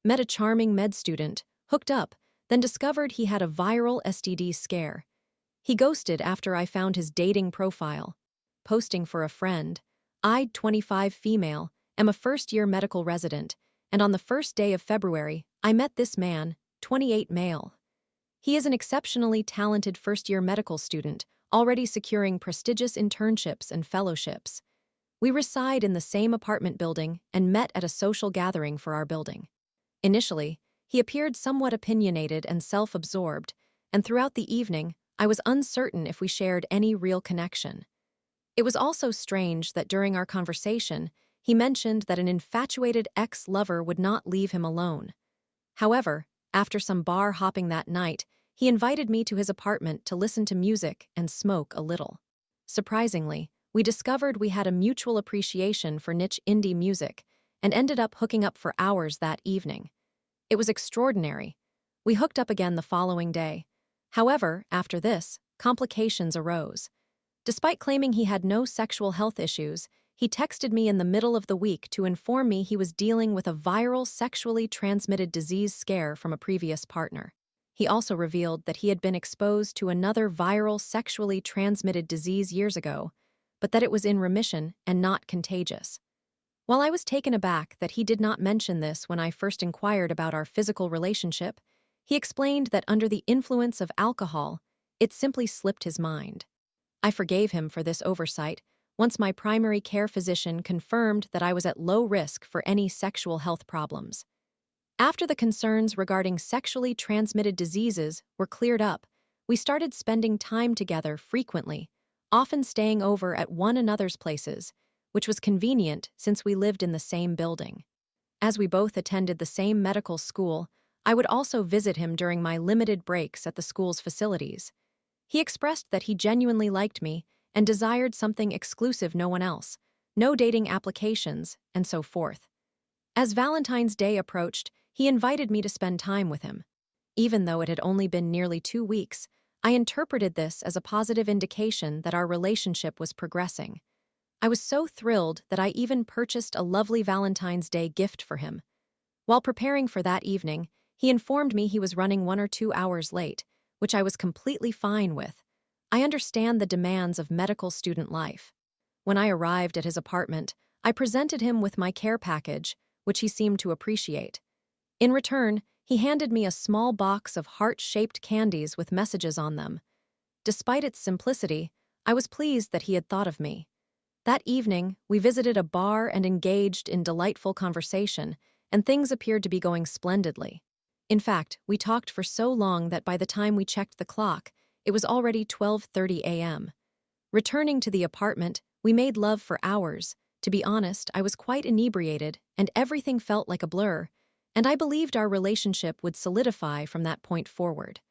met a charming med student, hooked up, then discovered he had a viral STD scare. He ghosted after I found his dating profile. Posting for a friend. I, 25 female, am a first-year medical resident, and on the first day of February, I met this man, 28 male. He is an exceptionally talented first-year medical student, already securing prestigious internships and fellowships. We reside in the same apartment building and met at a social gathering for our building. Initially, he appeared somewhat opinionated and self-absorbed, and throughout the evening, I was uncertain if we shared any real connection. It was also strange that during our conversation, he mentioned that an infatuated ex-lover would not leave him alone. However, after some bar hopping that night, he invited me to his apartment to listen to music and smoke a little. Surprisingly, we discovered we had a mutual appreciation for niche indie music and ended up hooking up for hours that evening. It was extraordinary. We hooked up again the following day. However, after this, complications arose. Despite claiming he had no sexual health issues, he texted me in the middle of the week to inform me he was dealing with a viral sexually transmitted disease scare from a previous partner. He also revealed that he had been exposed to another viral sexually transmitted disease years ago, but that it was in remission and not contagious. While I was taken aback that he did not mention this when I first inquired about our physical relationship, he explained that under the influence of alcohol, it simply slipped his mind. I forgave him for this oversight once my primary care physician confirmed that I was at low risk for any sexual health problems. After the concerns regarding sexually transmitted diseases were cleared up, we started spending time together frequently, often staying over at one another's places, which was convenient since we lived in the same building. As we both attended the same medical school, I would also visit him during my limited breaks at the school's facilities. He expressed that he genuinely liked me and desired something exclusive no one else, no dating applications, and so forth. As Valentine's Day approached, he invited me to spend time with him. Even though it had only been nearly 2 weeks, I interpreted this as a positive indication that our relationship was progressing. I was so thrilled that I even purchased a lovely Valentine's Day gift for him. While preparing for that evening, he informed me he was running 1 or 2 hours late, which I was completely fine with. I understand the demands of medical student life. When I arrived at his apartment, I presented him with my care package, which he seemed to appreciate. In return, he handed me a small box of heart-shaped candies with messages on them. Despite its simplicity, I was pleased that he had thought of me. That evening, we visited a bar and engaged in delightful conversation, and things appeared to be going splendidly. In fact, we talked for so long that by the time we checked the clock, it was already 12:30 a.m. Returning to the apartment, we made love for hours. To be honest, I was quite inebriated, and everything felt like a blur, and I believed our relationship would solidify from that point forward.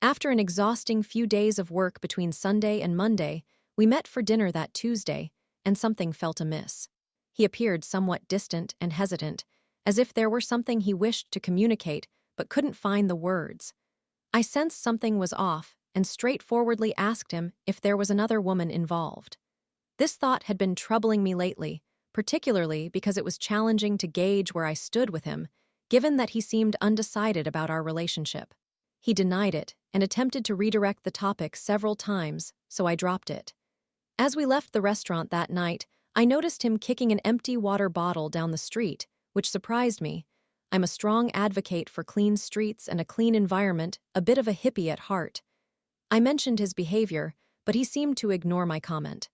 After an exhausting few days of work between Sunday and Monday, we met for dinner that Tuesday, and something felt amiss. He appeared somewhat distant and hesitant, as if there were something he wished to communicate but couldn't find the words. I sensed something was off and straightforwardly asked him if there was another woman involved. This thought had been troubling me lately, particularly because it was challenging to gauge where I stood with him, given that he seemed undecided about our relationship. He denied it and attempted to redirect the topic several times, so I dropped it. As we left the restaurant that night, I noticed him kicking an empty water bottle down the street, which surprised me. I'm a strong advocate for clean streets and a clean environment, a bit of a hippie at heart. I mentioned his behavior, but he seemed to ignore my comment.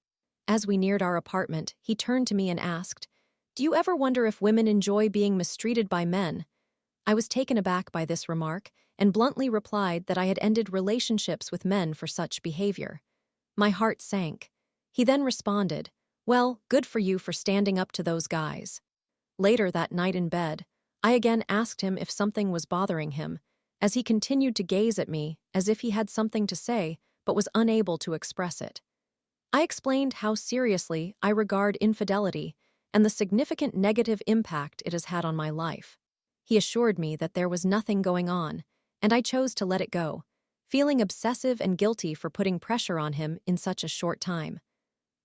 As we neared our apartment, he turned to me and asked, "Do you ever wonder if women enjoy being mistreated by men?" I was taken aback by this remark and bluntly replied that I had ended relationships with men for such behavior. My heart sank. He then responded, "Well, good for you for standing up to those guys." Later that night in bed, I again asked him if something was bothering him, as he continued to gaze at me as if he had something to say but was unable to express it. I explained how seriously I regard infidelity and the significant negative impact it has had on my life. He assured me that there was nothing going on, and I chose to let it go, feeling obsessive and guilty for putting pressure on him in such a short time.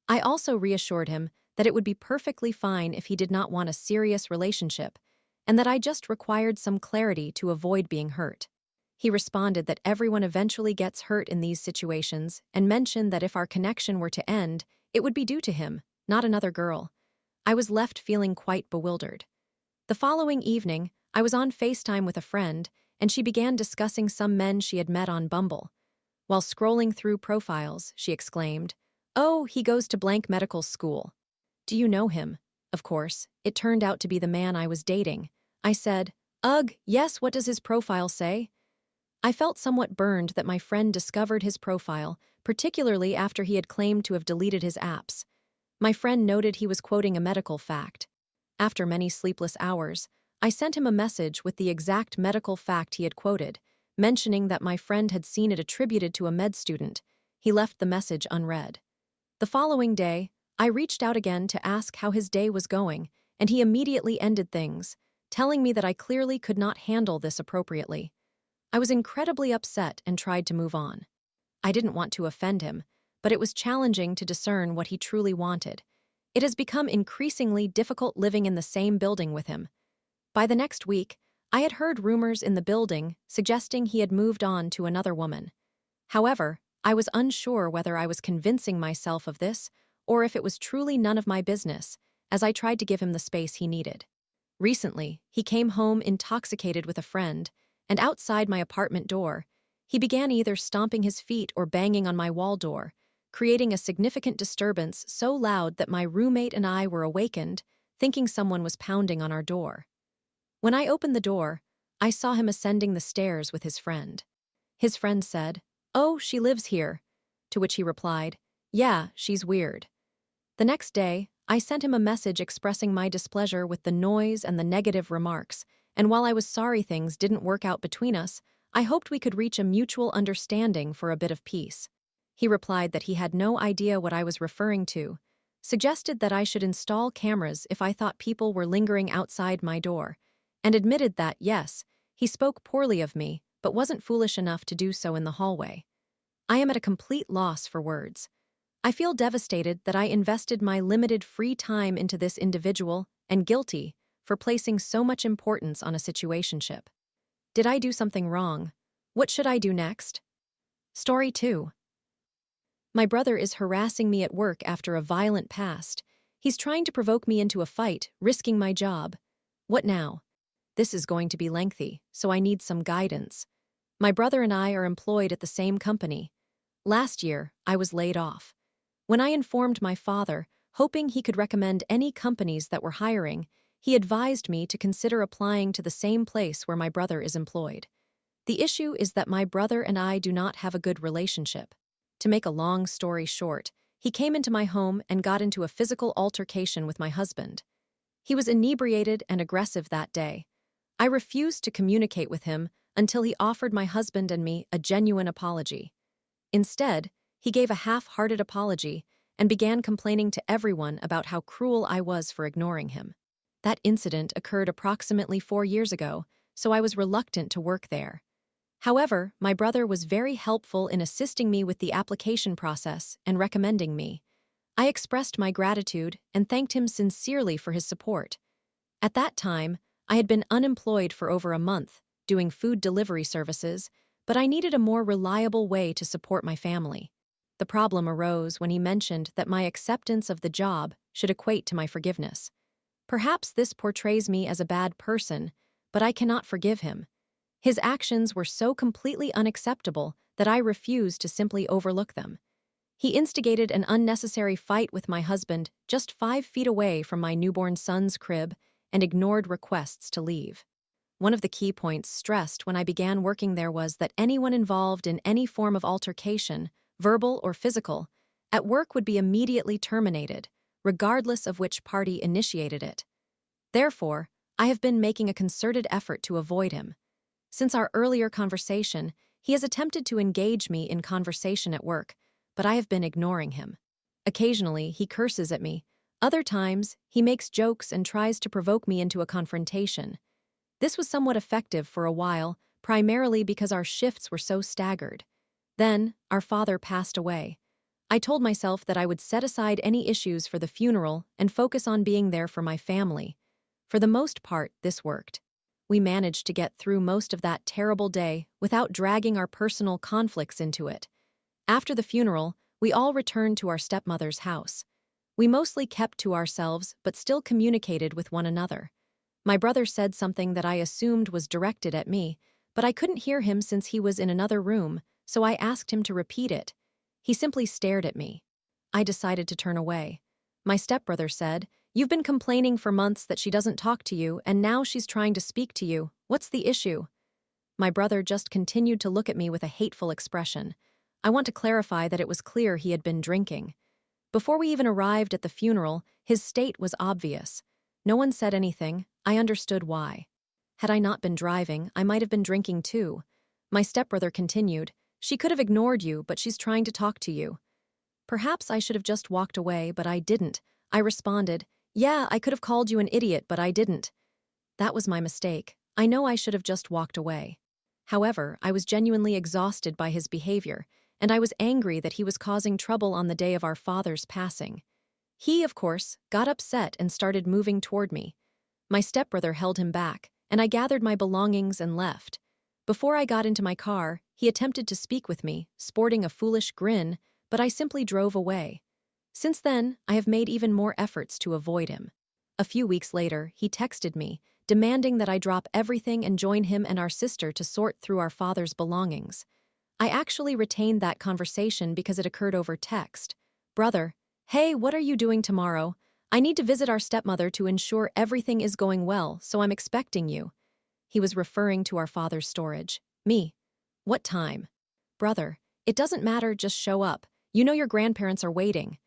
I also reassured him that it would be perfectly fine if he did not want a serious relationship, and that I just required some clarity to avoid being hurt. He responded that everyone eventually gets hurt in these situations and mentioned that if our connection were to end, it would be due to him, not another girl. I was left feeling quite bewildered. The following evening, I was on FaceTime with a friend, and she began discussing some men she had met on Bumble. While scrolling through profiles, she exclaimed, "Oh, he goes to blank medical school. Do you know him?" Of course, it turned out to be the man I was dating. I said, "Ugh, yes, what does his profile say?" I felt somewhat burned that my friend discovered his profile, particularly after he had claimed to have deleted his apps. My friend noted he was quoting a medical fact. After many sleepless hours, I sent him a message with the exact medical fact he had quoted, mentioning that my friend had seen it attributed to a med student. He left the message unread. The following day, I reached out again to ask how his day was going, and he immediately ended things, telling me that I clearly could not handle this appropriately. I was incredibly upset and tried to move on. I didn't want to offend him, but it was challenging to discern what he truly wanted. It has become increasingly difficult living in the same building with him. By the next week, I had heard rumors in the building suggesting he had moved on to another woman. However, I was unsure whether I was convincing myself of this or if it was truly none of my business, as I tried to give him the space he needed. Recently, he came home intoxicated with a friend, and outside my apartment door, he began either stomping his feet or banging on my wall door, creating a significant disturbance so loud that my roommate and I were awakened, thinking someone was pounding on our door. When I opened the door, I saw him ascending the stairs with his friend. His friend said, "Oh, she lives here," to which he replied, "Yeah, she's weird." The next day, I sent him a message expressing my displeasure with the noise and the negative remarks, and while I was sorry things didn't work out between us, I hoped we could reach a mutual understanding for a bit of peace. He replied that he had no idea what I was referring to, suggested that I should install cameras if I thought people were lingering outside my door, and admitted that, yes, he spoke poorly of me, but wasn't foolish enough to do so in the hallway. I am at a complete loss for words. I feel devastated that I invested my limited free time into this individual and guilty for placing so much importance on a situationship. Did I do something wrong? What should I do next? Story 2. My brother is harassing me at work after a violent past. He's trying to provoke me into a fight, risking my job. What now? This is going to be lengthy, so I need some guidance. My brother and I are employed at the same company. Last year, I was laid off. When I informed my father, hoping he could recommend any companies that were hiring, he advised me to consider applying to the same place where my brother is employed. The issue is that my brother and I do not have a good relationship. To make a long story short, he came into my home and got into a physical altercation with my husband. He was inebriated and aggressive that day. I refused to communicate with him until he offered my husband and me a genuine apology. Instead, he gave a half-hearted apology and began complaining to everyone about how cruel I was for ignoring him. That incident occurred approximately 4 years ago, so I was reluctant to work there. However, my brother was very helpful in assisting me with the application process and recommending me. I expressed my gratitude and thanked him sincerely for his support. At that time, I had been unemployed for over a month, doing food delivery services, but I needed a more reliable way to support my family. The problem arose when he mentioned that my acceptance of the job should equate to my forgiveness. Perhaps this portrays me as a bad person, but I cannot forgive him. His actions were so completely unacceptable that I refused to simply overlook them. He instigated an unnecessary fight with my husband just 5 feet away from my newborn son's crib and ignored requests to leave. One of the key points stressed when I began working there was that anyone involved in any form of altercation, verbal or physical, at work would be immediately terminated, regardless of which party initiated it. Therefore, I have been making a concerted effort to avoid him. Since our earlier conversation, he has attempted to engage me in conversation at work, but I have been ignoring him. Occasionally, he curses at me. Other times, he makes jokes and tries to provoke me into a confrontation. This was somewhat effective for a while, primarily because our shifts were so staggered. Then, our father passed away. I told myself that I would set aside any issues for the funeral and focus on being there for my family. For the most part, this worked. We managed to get through most of that terrible day without dragging our personal conflicts into it. After the funeral, we all returned to our stepmother's house. We mostly kept to ourselves but still communicated with one another. My brother said something that I assumed was directed at me, but I couldn't hear him since he was in another room, so I asked him to repeat it. He simply stared at me. I decided to turn away. My stepbrother said, "You've been complaining for months that she doesn't talk to you, and now she's trying to speak to you. What's the issue?" My brother just continued to look at me with a hateful expression. I want to clarify that it was clear he had been drinking. Before we even arrived at the funeral, his state was obvious. No one said anything. I understood why. Had I not been driving, I might have been drinking too. My stepbrother continued, "She could have ignored you, but she's trying to talk to you." Perhaps I should have just walked away, but I didn't. I responded, "Yeah, I could have called you an idiot, but I didn't." That was my mistake. I know I should have just walked away. However, I was genuinely exhausted by his behavior, and I was angry that he was causing trouble on the day of our father's passing. He, of course, got upset and started moving toward me. My stepbrother held him back, and I gathered my belongings and left. Before I got into my car, he attempted to speak with me, sporting a foolish grin, but I simply drove away. Since then, I have made even more efforts to avoid him. A few weeks later, he texted me, demanding that I drop everything and join him and our sister to sort through our father's belongings. I actually retained that conversation because it occurred over text. "Brother, hey, what are you doing tomorrow? I need to visit our stepmother to ensure everything is going well, so I'm expecting you." He was referring to our father's storage. Me. "What time?" "Brother, it doesn't matter, just show up. You know your grandparents are waiting."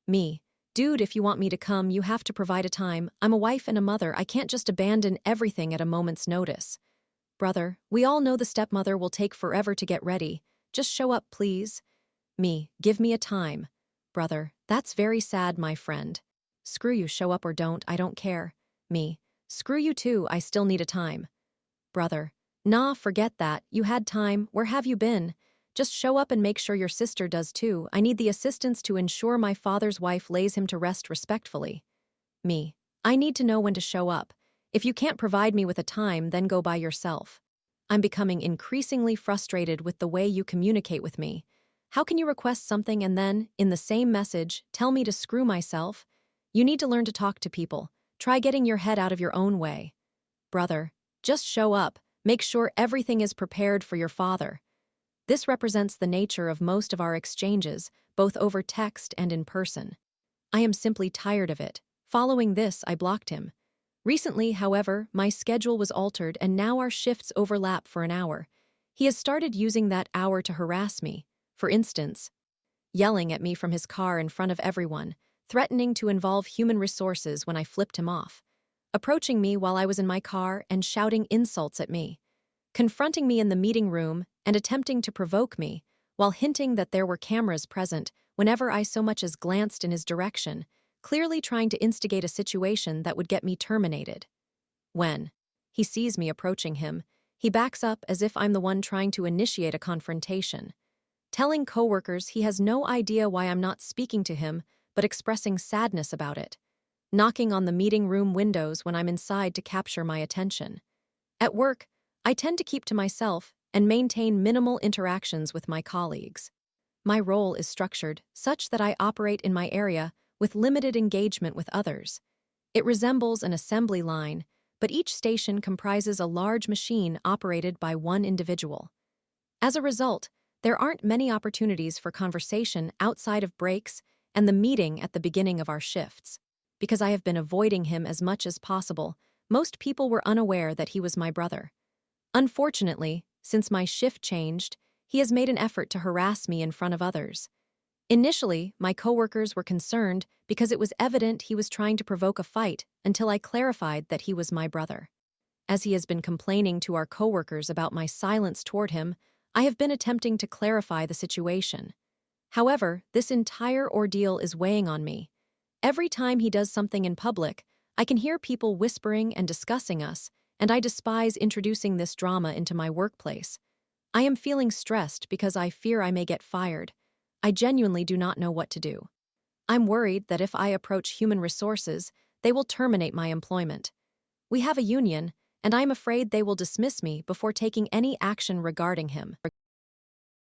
Me. "Dude, if you want me to come, you have to provide a time. I'm a wife and a mother. I can't just abandon everything at a moment's notice." "Brother, we all know the stepmother will take forever to get ready. Just show up, please." Me. "Give me a time." "Brother, that's very sad, my friend." "Screw you, show up or don't, I don't care." Me. "Screw you too, I still need a time." Brother. "Nah, forget that. You had time. Where have you been? Just show up and make sure your sister does too. I need the assistance to ensure my father's wife lays him to rest respectfully." Me. "I need to know when to show up. If you can't provide me with a time, then go by yourself. I'm becoming increasingly frustrated with the way you communicate with me. How can you request something and then, in the same message, tell me to screw myself? You need to learn to talk to people. Try getting your head out of your own way." Brother. "Just show up. Make sure everything is prepared for your father." This represents the nature of most of our exchanges, both over text and in person. I am simply tired of it. Following this, I blocked him. Recently, however, my schedule was altered and now our shifts overlap for an hour. He has started using that hour to harass me. For instance, yelling at me from his car in front of everyone, threatening to involve human resources when I flipped him off, approaching me while I was in my car and shouting insults at me, confronting me in the meeting room and attempting to provoke me, while hinting that there were cameras present whenever I so much as glanced in his direction, clearly trying to instigate a situation that would get me terminated. When he sees me approaching him, he backs up as if I'm the one trying to initiate a confrontation, telling coworkers he has no idea why I'm not speaking to him but expressing sadness about it, knocking on the meeting room windows when I'm inside to capture my attention. At work, I tend to keep to myself and maintain minimal interactions with my colleagues. My role is structured such that I operate in my area with limited engagement with others. It resembles an assembly line, but each station comprises a large machine operated by one individual. As a result, there aren't many opportunities for conversation outside of breaks and the meeting at the beginning of our shifts. Because I have been avoiding him as much as possible, most people were unaware that he was my brother. Unfortunately, since my shift changed, he has made an effort to harass me in front of others. Initially, my coworkers were concerned because it was evident he was trying to provoke a fight until I clarified that he was my brother. As he has been complaining to our coworkers about my silence toward him, I have been attempting to clarify the situation. However, this entire ordeal is weighing on me. Every time he does something in public, I can hear people whispering and discussing us, and I despise introducing this drama into my workplace. I am feeling stressed because I fear I may get fired. I genuinely do not know what to do. I'm worried that if I approach human resources, they will terminate my employment. We have a union, and I'm afraid they will dismiss me before taking any action regarding him.